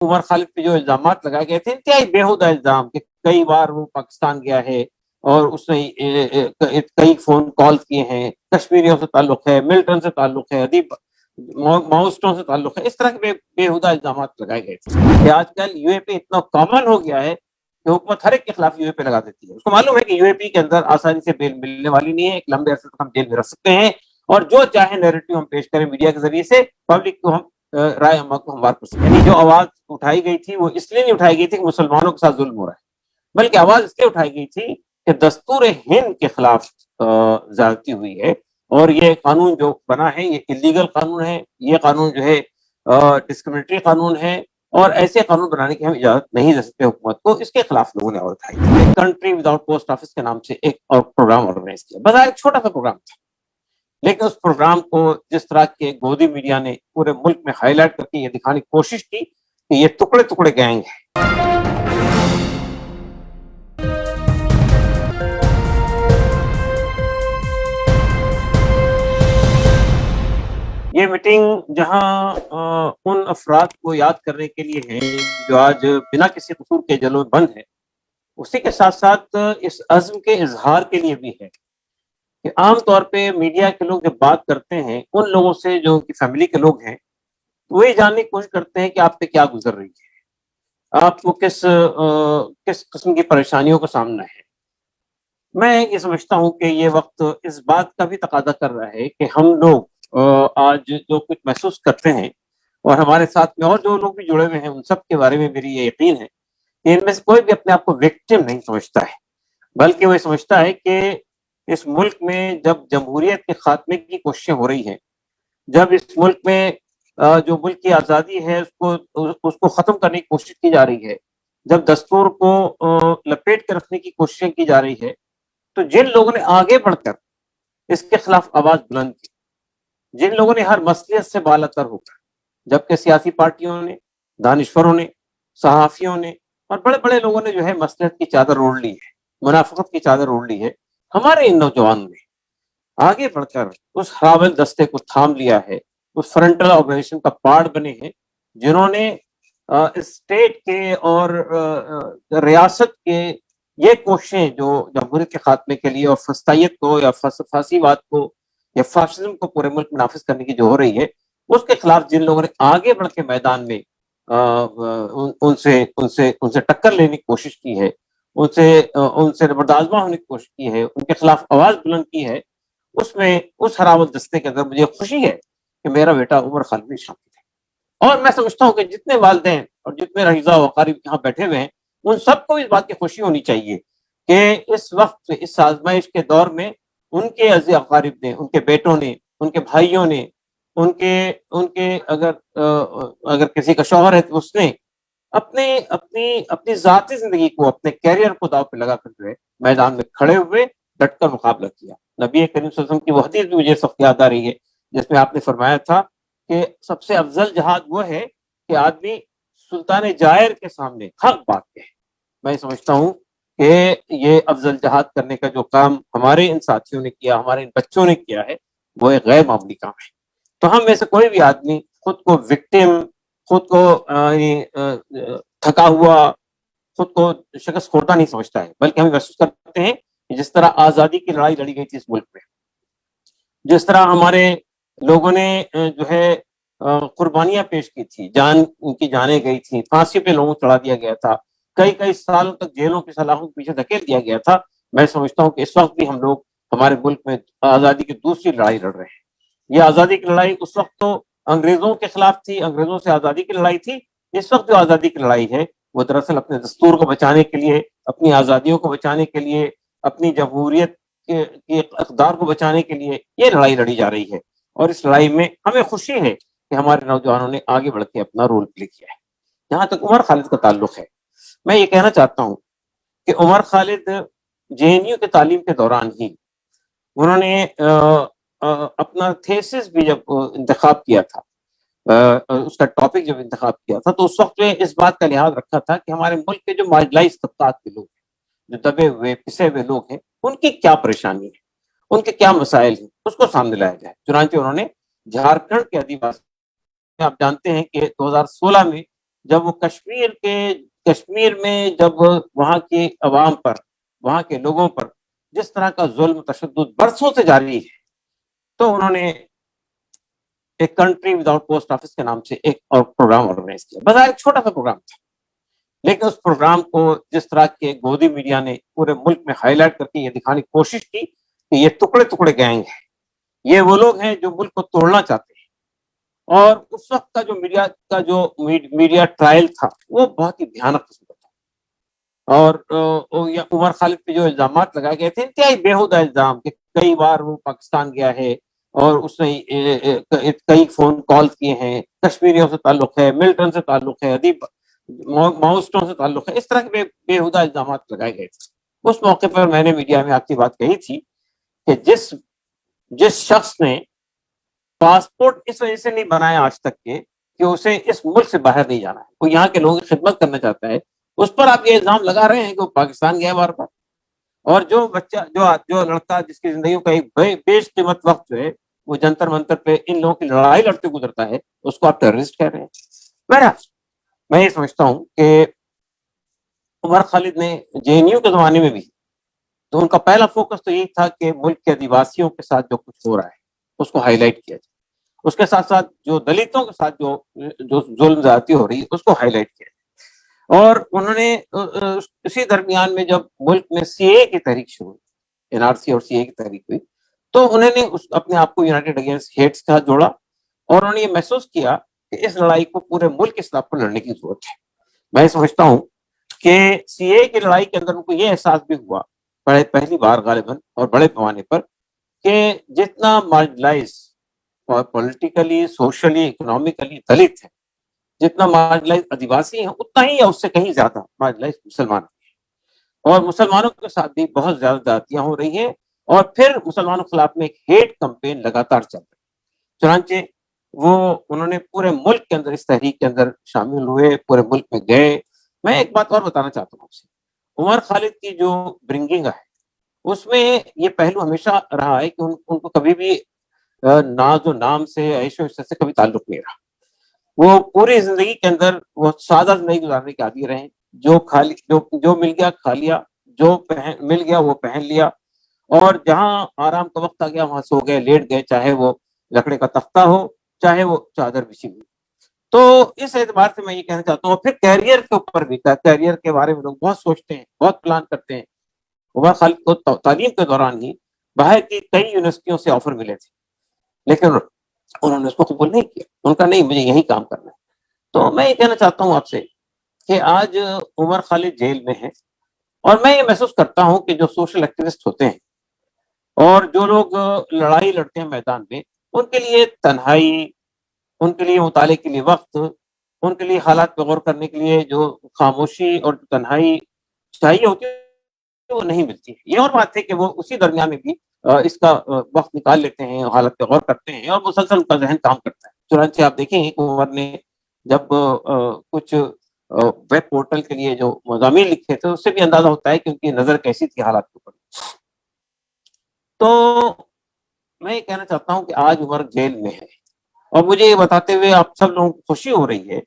عمر خالد پہ جو الزامات لگائے گئے تھے انتہائی بیہودہ الزام کہ کئی بار وہ پاکستان گیا ہے اور اس نے کئی فون کال کیے ہیں، کشمیریوں سے تعلق ہے، ملٹن سے تعلق ہے، ادیب ماؤسٹوں سے تعلق ہے، اس طرح کے بیہودہ الزامات لگائے گئے تھے کہ آج کل یو اے پی اتنا کامن ہو گیا ہے کہ حکومت ہر ایک کے خلاف یو اے پی لگا دیتی ہے. اس کو معلوم ہے کہ یو اے پی کے اندر آسانی سے بیل ملنے والی نہیں ہے، ایک لمبے عرصے تک ہم جیل میں رکھ سکتے ہیں اور جو چاہے نیریٹو ہم پیش کریں میڈیا کے ذریعے سے، پبلک کو ہم رائے عامہ کو ہموار کر سکتے ہیں. یعنی جو آواز اٹھائی گئی تھی وہ اس لیے نہیں اٹھائی گئی تھی کہ مسلمانوں کے ساتھ ظلم ہو رہا ہے، بلکہ آواز اس لیے اٹھائی گئی تھی کہ دستور ہند کے خلاف زیادتی ہوئی ہے اور یہ قانون جو بنا ہے یہ اللیگل قانون ہے، یہ قانون جو ہے ڈسکرمنیٹری قانون ہے اور ایسے قانون بنانے کی ہم اجازت نہیں دے سکتے حکومت کو. اس کے خلاف لوگوں نے آواز اٹھائی. ایک کنٹری وداؤٹ پوسٹ آفس کے نام سے ایک اور پروگرام آرگنائز کیا، بظاہر ایک چھوٹا سا پروگرام تھا، لیکن اس پروگرام کو جس طرح کے گودی میڈیا نے پورے ملک میں ہائی لائٹ کر کے یہ دکھانے کی کوشش کی کہ یہ ٹکڑے ٹکڑے گینگ ہے. یہ میٹنگ جہاں ان افراد کو یاد کرنے کے لیے ہے جو آج بنا کسی قصور کے جیلوں میں بند ہے، اسی کے ساتھ ساتھ اس عزم کے اظہار کے لیے بھی ہے کہ عام طور پہ میڈیا کے لوگ جب بات کرتے ہیں ان لوگوں سے جو ان کی فیملی کے لوگ ہیں وہ یہ جاننے کی کوشش کرتے ہیں کہ آپ پہ کیا گزر رہی ہے، آپ کو کس قسم کی پریشانیوں کا سامنا ہے. میں یہ سمجھتا ہوں کہ یہ وقت اس بات کا بھی تقاضا کر رہا ہے کہ ہم لوگ آج جو کچھ محسوس کرتے ہیں اور ہمارے ساتھ میں اور جو لوگ بھی جڑے ہوئے ہیں ان سب کے بارے میں میری یہ یقین ہے کہ ان میں سے کوئی بھی اپنے آپ کو وکٹم نہیں سمجھتا ہے، بلکہ وہ سمجھتا ہے کہ اس ملک میں جب جمہوریت کے خاتمے کی کوششیں ہو رہی ہیں، جب اس ملک میں جو ملک کی آزادی ہے اس کو ختم کرنے کی کوشش کی جا رہی ہے، جب دستور کو لپیٹ کے رکھنے کی کوششیں کی جا رہی ہے، تو جن لوگوں نے آگے بڑھ کر اس کے خلاف آواز بلند کی، جن لوگوں نے ہر مسئلے سے بالاتر ہو کر، جبکہ سیاسی پارٹیوں نے، دانشوروں نے، صحافیوں نے اور بڑے بڑے لوگوں نے جو ہے مصلحت کی چادر اوڑھ لی ہے، منافقت کی چادر اوڑھ لی ہے، ہمارے ان نوجوانوں نے آگے بڑھ کر اس ہراول دستے کو تھام لیا ہے، اس فرنٹل آرگنائزیشن کا پارٹ بنے ہیں جنہوں نے اسٹیٹ کے اور ریاست کے یہ کوششیں جو جمہوریت کے خاتمے کے لیے اور فسطائیت کو یا فاسیواد کو یا فاشزم کو پورے ملک میں نافذ کرنے کی جو ہو رہی ہے اس کے خلاف جن لوگوں نے آگے بڑھ کے میدان میں ان سے ٹکر لینے کی کوشش کی ہے، ان سے بردازمہ ہونے کی کوشش کی ہے، ان کے خلاف آواز بلند کی ہے، اس میں اس ہراول دستے کے اندر مجھے خوشی ہے کہ میرا بیٹا عمر خالد بھی شامل ہے. اور میں سمجھتا ہوں کہ جتنے والدین اور جتنے رہیزہ و اقارب یہاں بیٹھے ہوئے ہیں ان سب کو اس بات کی خوشی ہونی چاہیے کہ اس وقت اس آزمائش کے دور میں ان کے عزیز اقارب نے، ان کے بیٹوں نے، ان کے بھائیوں نے، ان کے اگر کسی کا شوہر ہے تو اس نے اپنی ذاتی زندگی کو، اپنے کیریئر کو داؤ پہ لگا کر جو ہے میدان میں کھڑے ہوئے ڈٹ کر مقابلہ کیا. نبی کریم صلی اللہ علیہ وسلم کی وہ حدیث بھی مجھے سخت یاد آ رہی ہے جس میں آپ نے فرمایا تھا کہ سب سے افضل جہاد وہ ہے کہ آدمی سلطان جائر کے سامنے حق بات کہے. میں سمجھتا ہوں کہ یہ افضل جہاد کرنے کا جو کام ہمارے ان ساتھیوں نے کیا، ہمارے ان بچوں نے کیا ہے، وہ ایک غیر معمولی کام ہے. تو ہم میں سے کوئی بھی آدمی خود کو وکٹم، خود کو تھکا ہوا، خود کو شکست خوردہ نہیں سمجھتا ہے، بلکہ ہم محسوس کرتے ہیں کہ جس طرح آزادی کی لڑائی لڑی گئی تھی اس ملک میں، جس طرح ہمارے لوگوں نے جو ہے قربانیاں پیش کی تھی، ان کی جانیں گئی تھیں، پھانسی پہ لوگوں کو چڑھا دیا گیا تھا، کئی سالوں تک جیلوں کی سلاخوں کے پیچھے دھکیل دیا گیا تھا. میں سمجھتا ہوں کہ اس وقت بھی ہم لوگ ہمارے ملک میں آزادی کی دوسری لڑائی لڑ رہے ہیں. یہ آزادی کی لڑائی اس وقت تو انگریزوں کے خلاف تھی، انگریزوں سے آزادی کی لڑائی تھی. اس وقت جو آزادی کی لڑائی ہے وہ دراصل اپنے دستور کو بچانے کے لیے، اپنی آزادیوں کو بچانے کے لیے، اپنی جمہوریت کے اقدار کو بچانے کے لیے یہ لڑائی لڑی جا رہی ہے. اور اس لڑائی میں ہمیں خوشی ہے کہ ہمارے نوجوانوں نے آگے بڑھ کے اپنا رول پلے کیا ہے. جہاں تک عمر خالد کا تعلق ہے، میں یہ کہنا چاہتا ہوں کہ Umar Khalid J N you کے تعلیم کے دوران ہی انہوں نے اپنا تھیسس بھی جب انتخاب کیا تھا، اس کا ٹاپک جب انتخاب کیا تھا، تو اس وقت میں اس بات کا لحاظ رکھا تھا کہ ہمارے ملک کے جو مارجنلائز طبقات کے لوگ ہیں، جو دبے ہوئے پسے ہوئے لوگ ہیں، ان کی کیا پریشانی ہے، ان کے کیا مسائل ہیں، اس کو سامنے لایا جائے. چنانچہ انہوں نے جھارکھنڈ کے آدیواسی، آپ جانتے ہیں کہ 2016 میں جب وہ کشمیر میں جب وہاں کی عوام پر، وہاں کے لوگوں پر جس طرح کا ظلم تشدد برسوں سے جاری ہے، تو انہوں نے ایک کنٹری وداؤٹ پوسٹ آفس کے نام سے ایک اور پروگرام آرگنائز کیا. بظاہر ایک چھوٹا سا پروگرام تھا، لیکن اس پروگرام کو جس طرح کے گودی میڈیا نے پورے ملک میں ہائی لائٹ کر کے یہ دکھانے کی کوشش کی کہ یہ ٹکڑے ٹکڑے گینگ ہے، یہ وہ لوگ ہیں جو ملک کو توڑنا چاہتے ہیں. اور اس وقت کا جو میڈیا ٹرائل تھا وہ بہت ہی بھیانک قسم کا تھا. اور عمر خالد پہ جو الزامات لگائے گئے تھے انتہائی بیہودہ الزام، کہ کئی بار وہ پاکستان گیا ہے اور اس نے کئی فون کال کیے ہیں، کشمیریوں سے تعلق ہے، ملٹن سے تعلق ہے، ادیب ماؤسٹوں سے تعلق ہے، اس طرح کے بیہودہ الزامات لگائے گئے تھے. اس موقع پر میں نے میڈیا میں آپ کی بات کہی تھی کہ جس شخص نے پاسپورٹ اس وجہ سے نہیں بنایا آج تک کہ اسے اس ملک سے باہر نہیں جانا ہے، وہ یہاں کے لوگوں کی خدمت کرنا چاہتا ہے، اس پر آپ یہ الزام لگا رہے ہیں کہ وہ پاکستان گیا بار بار. اور جو بچہ جو لڑکا جس کی زندگی کا ایک بیش قیمت وقت جو ہے وہ جنتر منتر پہ ان لوگوں کی لڑائی لڑتے گزرتا ہے، اس کو آپ ٹیررسٹ کہہ رہے ہیں. میں یہ سمجھتا ہوں کہ عمر خالد نے JNU کے زمانے میں بھی تو ان کا پہلا فوکس تو یہی تھا کہ ملک کے آدیواسیوں کے ساتھ جو کچھ ہو رہا ہے اس کو ہائی لائٹ کیا جائے، اس کے ساتھ ساتھ جو دلتوں کے ساتھ جو ظلم زیادتی ہو رہی ہے اس کو ہائی لائٹ کیا جائے. اور انہوں نے اسی درمیان میں جب ملک میں CAA کی تحریک شروع ہوئی، NRC اور CAA کی تحریک ہوئی، تو انہوں نے اپنے آپ کو یونائٹیڈ اگینسٹ ہیٹس کے ساتھ جوڑا، اور انہوں نے یہ محسوس کیا کہ اس لڑائی کو پورے ملک کے خلاف پر لڑنے کی ضرورت ہے. میں سمجھتا ہوں کہ CAA کی لڑائی کے اندر ان کو یہ احساس بھی ہوا پہلی بار غالباً اور بڑے پیمانے پر کہ جتنا مارجنلائز اور پولیٹیکلی، سوشلی، اکنامکلی دلت ہے، جتنا مارجنلائز آدیواسی ہیں، اتنا ہی یا اس سے کہیں زیادہ مارجنلائز مسلمان ہیں. اور مسلمانوں کے ساتھ بھی بہت زیادہ زیادتیاں ہو رہی ہیں، اور پھر مسلمانوں کے خلاف میں ایک ہیٹ کمپین لگاتار چل رہی ہے. چنانچہ انہوں نے پورے ملک کے اندر اس تحریک کے اندر شامل ہوئے، پورے ملک میں گئے. میں ایک بات اور بتانا چاہتا ہوں آپ سے، عمر خالد کی جو برنگنگ ہے اس میں یہ پہلو ہمیشہ رہا ہے کہ ان کو کبھی بھی ناز و نام سے، عیش و عشرت سے کبھی تعلق نہیں رہا. وہ پوری زندگی کے اندر وہ سادہ زندگی گزارنے کے عادی رہے، جو مل گیا کھا لیا، جو مل گیا وہ پہن لیا، اور جہاں آرام کا وقت آ گیا وہاں سو گئے، لیٹ گئے، چاہے وہ لکڑے کا تختہ ہو، چاہے وہ چادر بچھی ہوئی. تو اس اعتبار سے میں یہ کہنا چاہتا ہوں. پھر کیریئر کے اوپر بھی، کیریئر کے بارے میں لوگ بہت سوچتے ہیں، بہت پلان کرتے ہیں. عمر خالد کو تعلیم کے دوران ہی باہر کی کئی یونیورسٹیوں سے آفر ملے تھے، لیکن انہوں نے اس کو قبول نہیں کیا. ان کا نہیں، مجھے یہی کام کرنا ہے. تو میں یہ کہنا چاہتا ہوں آپ سے کہ آج عمر خالد جیل میں ہے، اور میں یہ محسوس کرتا ہوں کہ جو سوشل ایکٹیوسٹ ہوتے ہیں اور جو لوگ لڑائی لڑتے ہیں میدان میں، ان کے لیے تنہائی، ان کے لیے مطالعے کے لیے وقت، ان کے لیے حالات پہ غور کرنے کے لیے جو خاموشی اور تنہائی چاہیے ہوتی ہے وہ نہیں ملتی. یہ اور بات ہے کہ وہ اسی درمیان میں بھی اس کا وقت نکال لیتے ہیں، حالت پہ غور کرتے ہیں، اور مسلسل ان کا ذہن کام کرتا ہے. چنانچہ آپ دیکھیں کہ عمر نے جب کچھ ویب پورٹل کے لیے جو مضامین لکھے تھے اس سے بھی اندازہ ہوتا ہے کہ ان کی نظر کیسی تھی حالات کے اوپر. تو میں یہ کہنا چاہتا ہوں کہ آج عمر جیل میں ہے، اور مجھے یہ بتاتے ہوئے آپ سب لوگوں کو خوشی ہو رہی ہے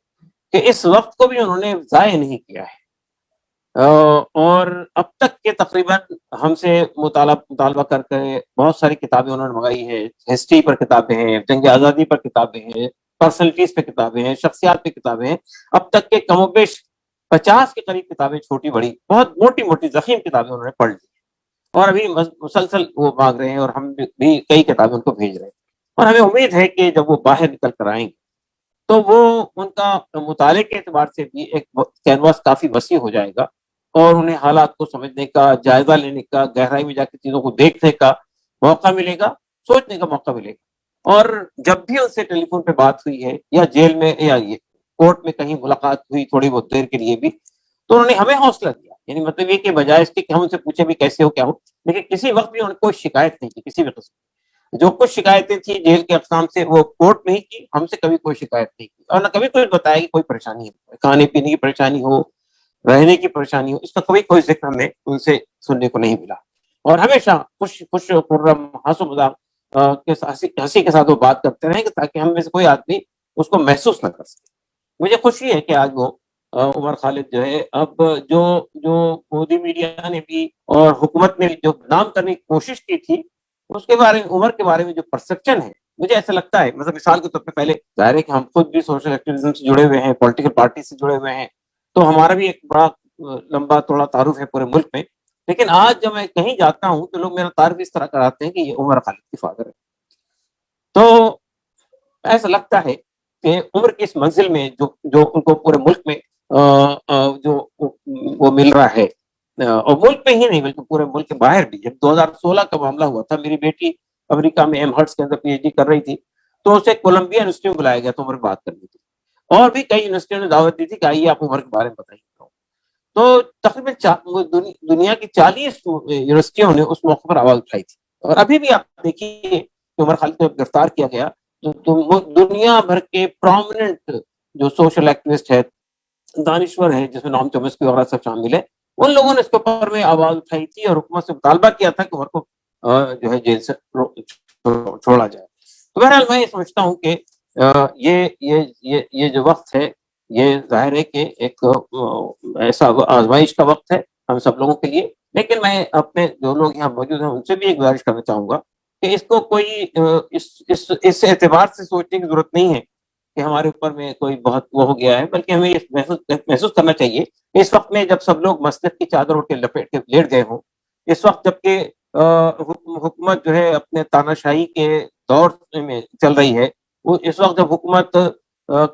کہ اس وقت کو بھی انہوں نے ضائع نہیں کیا ہے. اور اب تک کے تقریباً ہم سے مطالبہ کر کے بہت ساری کتابیں انہوں نے منگائی ہیں. ہسٹری پر کتابیں ہیں، جنگ آزادی پر کتابیں ہیں، پرسنلٹیز پہ کتابیں ہیں، شخصیات پہ کتابیں ہیں. اب تک کے کم و بیش 50 کے قریب کتابیں، چھوٹی بڑی بہت موٹی موٹی ضخیم کتابیں انہوں نے پڑھ لی، اور ابھی مسلسل وہ مانگ رہے ہیں، اور ہم بھی کئی کتابیں ان کو بھیج رہے ہیں. اور ہمیں امید ہے کہ جب وہ باہر نکل کر آئیں گے تو وہ ان کا مطالعے کے اعتبار سے بھی ایک کینواس کافی وسیع ہو جائے گا، اور انہیں حالات کو سمجھنے کا، جائزہ لینے کا، گہرائی میں جا کے چیزوں کو دیکھنے کا موقع ملے گا، سوچنے کا موقع ملے گا. اور جب بھی ان سے ٹیلی فون پہ بات ہوئی ہے، یا جیل میں، یا یہ کورٹ میں کہیں ملاقات ہوئی تھوڑی بہت دیر کے لیے بھی، تو انہوں نے ہمیں حوصلہ دیا. یعنی مطلب یہ کہ بجائے اس کے کہ ہم ان سے پوچھیں بھی کیسے ہو کیا ہو، لیکن کسی وقت بھی انہوں نے کوئی شکایت نہیں کی کسی بھی قسم. جو کچھ شکایتیں تھیں جیل کے اقسام سے وہ کورٹ میں ہی کی، ہم سے کبھی کوئی شکایت نہیں کی، اور نہ کبھی کوئی بتایا کہ کوئی پریشانی ہے، کھانے پینے کی پریشانی ہو، رہنے کی پریشانی ہو، اس کا کبھی کوئی ذکر ہمیں ان سے سننے کو نہیں ملا. اور ہمیشہ خوش خرم، ہنس و مذاق ہنسی کے ساتھ وہ بات کرتے رہیں تاکہ ہم میں سے کوئی آدمی اس کو محسوس نہ کر سکے. مجھے خوشی ہے کہ آج وہ عمر خالد جو ہے اب جو جو مودی میڈیا نے بھی اور حکومت نے جو نام کرنے کی کوشش کی تھی اس کے بارے میں، عمر کے بارے میں جو پرسپشن ہے، مجھے ایسا لگتا ہے، مثلا مثال کے طور پہ پہلے ظاہر ہے کہ ہم خود بھی سوشل ایکٹیویزم سے جڑے ہوئے ہیں، پولیٹیکل پارٹی سے جڑے ہوئے ہیں، تو ہمارا بھی ایک بڑا لمبا توڑا تعارف ہے پورے ملک میں. لیکن آج جب میں کہیں جاتا ہوں تو لوگ میرا تعارف اس طرح کراتے ہیں کہ یہ عمر خالد کی فادر ہے. تو ایسا لگتا ہے کہ عمر کی اس منزل میں جو جو ان کو پورے ملک میں جو وہ مل رہا ہے، اور ملک میں ہی نہیں بلکہ پورے ملک کے باہر بھی. جب 2016 کا معاملہ ہوا تھا، میری بیٹی امریکہ میں ایم ہرٹس کے اندر پی ایچ ڈی کر رہی تھی، تو اسے کولمبیا یونیورسٹی میں بلایا گیا تو عمر بات کرنی تھی، اور بھی کئی یونیورسٹیوں نے دعوت دی تھی کہ آئیے آپ عمر کے بارے میں بتائیے. تو تقریباً دنیا کی 40 یونیورسٹیوں نے اس موقع پر آواز اٹھائی تھی. اور ابھی بھی آپ دیکھیے کہ عمر خالد کو گرفتار کیا گیا تو دنیا بھر کے پرومیننٹ جو سوشل ایکٹیوسٹ ہے، دانشور ہیں، جس میں نام چومسکی وغیرہ سب شامل ہے، ان لوگوں نے اس کے اوپر میں آواز اٹھائی تھی اور حکومت سے مطالبہ کیا تھا کہ عمر کو جو ہے جیل سے چھوڑا جائے. تو بہرحال میں یہ سمجھتا ہوں کہ یہ جو وقت ہے، یہ ظاہر ہے کہ ایک ایسا آزمائش کا وقت ہے ہم سب لوگوں کے لیے. لیکن میں اپنے جو لوگ یہاں موجود ہیں ان سے بھی ایک گزارش کرنا چاہوں گا کہ اس کو کوئی اس اعتبار سے سوچنے کی ضرورت نہیں ہے کہ ہمارے اوپر میں کوئی بہت وہ ہو گیا ہے، بلکہ ہمیں یہ محسوس کرنا چاہیے کہ اس وقت میں جب سب لوگ مسجد کی چادر اٹھ کے لپیٹ کے لیٹ گئے ہوں، اس وقت جبکہ حکومت جو ہے اپنے تاناشاہی کے دور میں چل رہی ہے، وہ اس وقت جب حکومت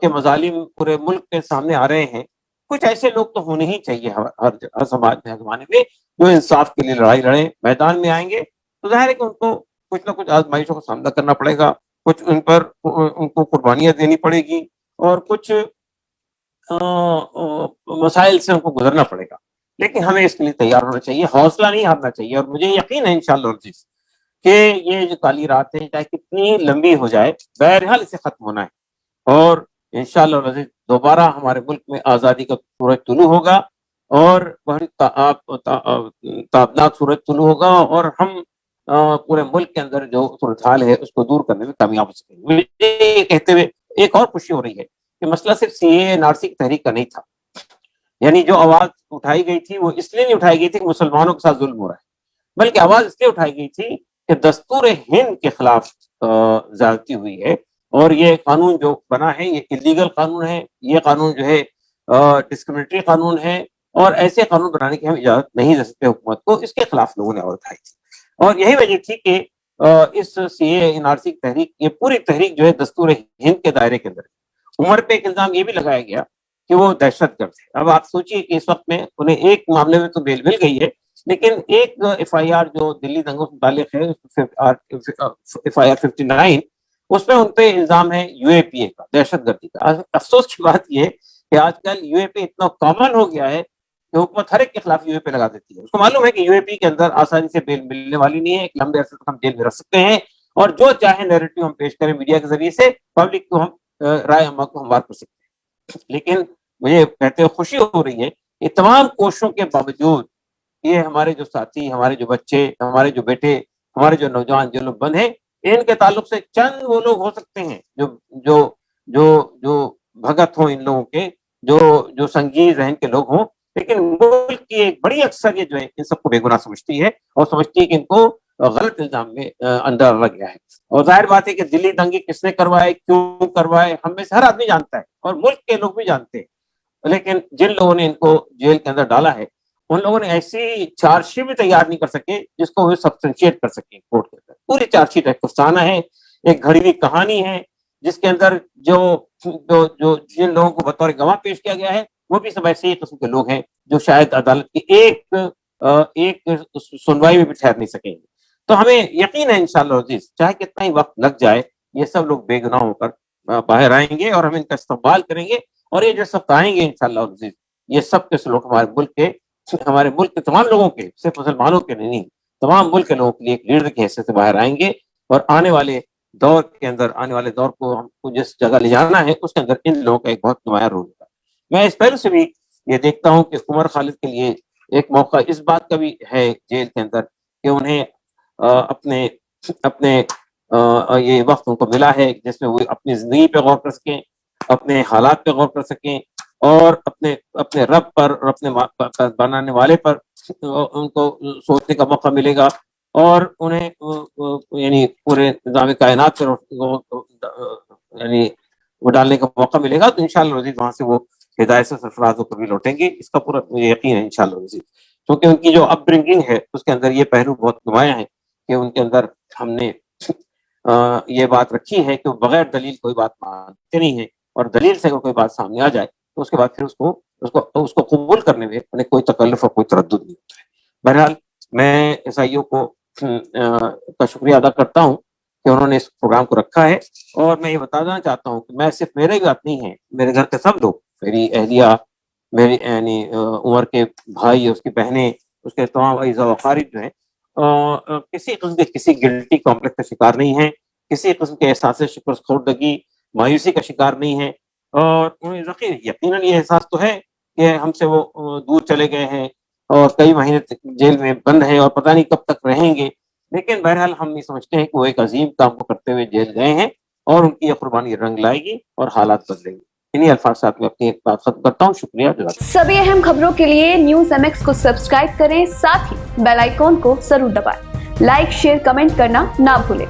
کے مظالم پورے ملک کے سامنے آ رہے ہیں، کچھ ایسے لوگ تو ہونے ہی چاہیے ہر سماج میں، ہر زمانے میں، جو انصاف کے لیے لڑائی لڑیں، میدان میں آئیں گے. تو ظاہر ہے کہ ان کو کچھ نہ کچھ آزمائشوں کا سامنا کرنا پڑے گا، کچھ ان کو قربانیاں دینی پڑے گی، اور کچھ مسائل سے ان کو گزرنا پڑے گا. لیکن ہمیں اس کے لیے تیار ہونا چاہیے، حوصلہ نہیں ہارنا چاہیے. اور مجھے یقین ہے انشاءاللہ عزیز کہ یہ جو کالی رات ہے چاہے کتنی لمبی ہو جائے، بہرحال اسے ختم ہونا ہے. اور انشاءاللہ عزیز دوبارہ ہمارے ملک میں آزادی کا سورج طلوع ہوگا، اور بڑی تابناک سورج طلوع ہوگا، اور ہم پورے ملک کے اندر جو صورتحال ہے اس کو دور کرنے میں کامیاب ہو سکیں گے. مجھے یہ کہتے ہوئے ایک اور خوشی ہو رہی ہے کہ مسئلہ صرف سی اے این آر سی کی تحریک کا نہیں تھا. یعنی جو آواز اٹھائی گئی تھی وہ اس لیے نہیں اٹھائی گئی تھی کہ مسلمانوں کے ساتھ ظلم ہو رہا ہے، بلکہ آواز اس لیے اٹھائی گئی تھی کہ دستور ہند کے خلاف زیادتی ہوئی ہے، اور یہ قانون جو بنا ہے یہ اللیگل قانون ہے، یہ قانون جو ہے ڈسکریمنیٹری قانون ہے، اور ایسے قانون بنانے کی ہم اجازت نہیں دے سکتے حکومت کو. اس کے خلاف لوگوں نے آواز اٹھائی تھی، اور یہی وجہ تھی کہ اس سی اے این آر سی کی تحریک، یہ پوری تحریک جو ہے دستور ہند کے دائرے کے اندر ہے. عمر پہ ایک الزام یہ بھی لگایا گیا کہ وہ دہشت گرد ہے. اب آپ سوچئے کہ اس وقت میں انہیں ایک معاملے میں تو بیل مل گئی ہے، لیکن ایک ایف آئی آر جو دلی دنگوں سے متعلق ہے، ایف آئی آر 59، اس میں ان پہ الزام ہے یو اے پی اے کا، دہشت گردی کا. افسوس کی بات یہ کہ آج کل یو اے پی اے اتنا کامن ہو گیا ہے کہ حکومت ہر ایک کے خلاف یو اے پی لگا دیتی ہے. اس کو معلوم ہے کہ یو اے پی کے اندر آسانی سے بیل ملنے والی نہیں ہے، ایک لمبے عرصے تک ہم جیل میں رکھ سکتے ہیں، اور جو چاہے نیریٹو ہم پیش کریں میڈیا کے ذریعے سے، پبلک کو ہم رائے عامہ کو ہموار کر سکتے ہیں. لیکن مجھے کہتے ہوئے خوشی ہو رہی ہے کہ تمام کوششوں کے باوجود یہ ہمارے جو ساتھی، ہمارے جو بچے، ہمارے جو بیٹے، ہمارے جو نوجوان جو لوگ بند ہیں، ان کے تعلق سے چند وہ لوگ ہو سکتے ہیں جو جو جو جو بھگت ہوں ان لوگوں کے، جو سنگین ذہن کے لوگ ہوں. لیکن ملک کی ایک بڑی اکثریت جو ہے ان سب کو بے گناہ سمجھتی ہے، اور سمجھتی ہے کہ ان کو غلط الزام میں اندر رکھ گیا ہے. اور ظاہر بات ہے کہ دلی دنگے کس نے کروائے، کیوں کروائے، ہم میں سے ہر آدمی جانتا ہے، اور ملک کے لوگ بھی جانتے ہیں. لیکن جن لوگوں نے ان کو جیل کے اندر ڈالا ہے، ان لوگوں نے ایسی چارج شیٹ بھی تیار نہیں کر سکے جس کو وہ سبسٹینشیٹ کر سکیں کورٹ کے اندر. پوری چارج شیٹ ایک افسانہ ہے، ایک گھڑی ہوئی کہانی ہے، جس کے اندر جو جو جو جن لوگوں کو بطور گواہ پیش کیا گیا ہے وہ بھی سب ایسے ہی قسم کے لوگ ہیں جو شاید عدالت کی ایک سنوائی میں بھی ٹھہر نہیں سکیں گے. تو ہمیں یقین ہے انشاءاللہ عزیز چاہے کتنا ہی وقت لگ جائے، یہ سب لوگ بے گناہ ہو کر باہر آئیں گے، اور ہم ان کا استقبال کریں گے. اور یہ جو سب آئیں گے انشاءاللہ عزیز، یہ سب کے لوگ ہمارے ملک کے تمام لوگوں کے، صرف مسلمانوں کے نہیں، تمام ملک کے لوگوں کے لیے ایک لیڈر کی حیثیت سے باہر آئیں گے. اور آنے والے دور کے اندر، آنے والے دور کو ہم کو جس جگہ لے جانا ہے اس کے اندر ان لوگوں کا ایک بہت نمایاں رول ہوگا. میں اس پہلو سے بھی یہ دیکھتا ہوں کہ عمر خالد کے لیے ایک موقع اس بات کا بھی ہے جیل کے اندر کہ انہیں اپنے اپنے یہ وقت ان کو ملا ہے جس میں وہ اپنی زندگی پہ غور کر سکیں، اپنے حالات پہ غور کر سکیں اور اپنے رب پر اور اپنے بنانے والے پر ان کو سوچنے کا موقع ملے گا، اور انہیں یعنی پورے نظام کائنات پر یعنی وہ ڈالنے کا موقع ملے گا، تو انشاءاللہ مزید وہاں سے وہ ہدایت سے سرفراز ہو کر بھی لوٹیں گے، اس کا پورا مجھے یقین ہے انشاءاللہ مزید، کیونکہ ان کی جو اپ برنگنگ ہے اس کے اندر یہ پہلو بہت نمایاں ہے کہ ان کے اندر ہم نے یہ بات رکھی ہے کہ بغیر دلیل کوئی بات مانتے نہیں ہے، اور دلیل سے اگر کوئی بات سامنے آ جائے تو اس کے بعد پھر اس کو قبول کرنے میں انہیں کوئی تکلف اور کوئی تردد نہیں ہوتا ہے۔ بہرحال میں عیسائیوں کو کا شکریہ ادا کرتا ہوں کہ انہوں نے اس پروگرام کو رکھا ہے، اور میں یہ بتانا چاہتا ہوں کہ میں صرف میرے بات نہیں ہے، میرے گھر کے سب لوگ، میری اہلیہ، میری یعنی عمر کے بھائی، اس کی بہنیں، اس کے تمام اعزاء و اقارب جو ہیں کسی قسم کے کسی گلٹی کمپلیکس کا شکار نہیں ہیں، کسی قسم کے احساس شکر خوردگی، مایوسی کا شکار نہیں ہیں، اور انہیں یقیناً یہ احساس تو ہے کہ ہم سے وہ دور چلے گئے ہیں اور کئی مہینے تک جیل میں بند ہیں اور پتہ نہیں کب تک رہیں گے، لیکن بہرحال ہم یہ سمجھتے ہیں کہ وہ ایک عظیم کام کو کرتے ہوئے جیل گئے ہیں، اور ان کی یہ قربانی رنگ لائے گی اور حالات بدلیں گے۔ انہی الفاظ ساتھ میں اپنی ایک بات ختم کرتا ہوں۔ شکریہ، جزاک اللہ۔ سبھی اہم خبروں کے لیے نیوز MX کو سبسکرائب کریں، ساتھ ہی بیل آئیکن کو ضرور دبائیں۔ لائک، شیئر، کمنٹ کرنا نہ بھولیں۔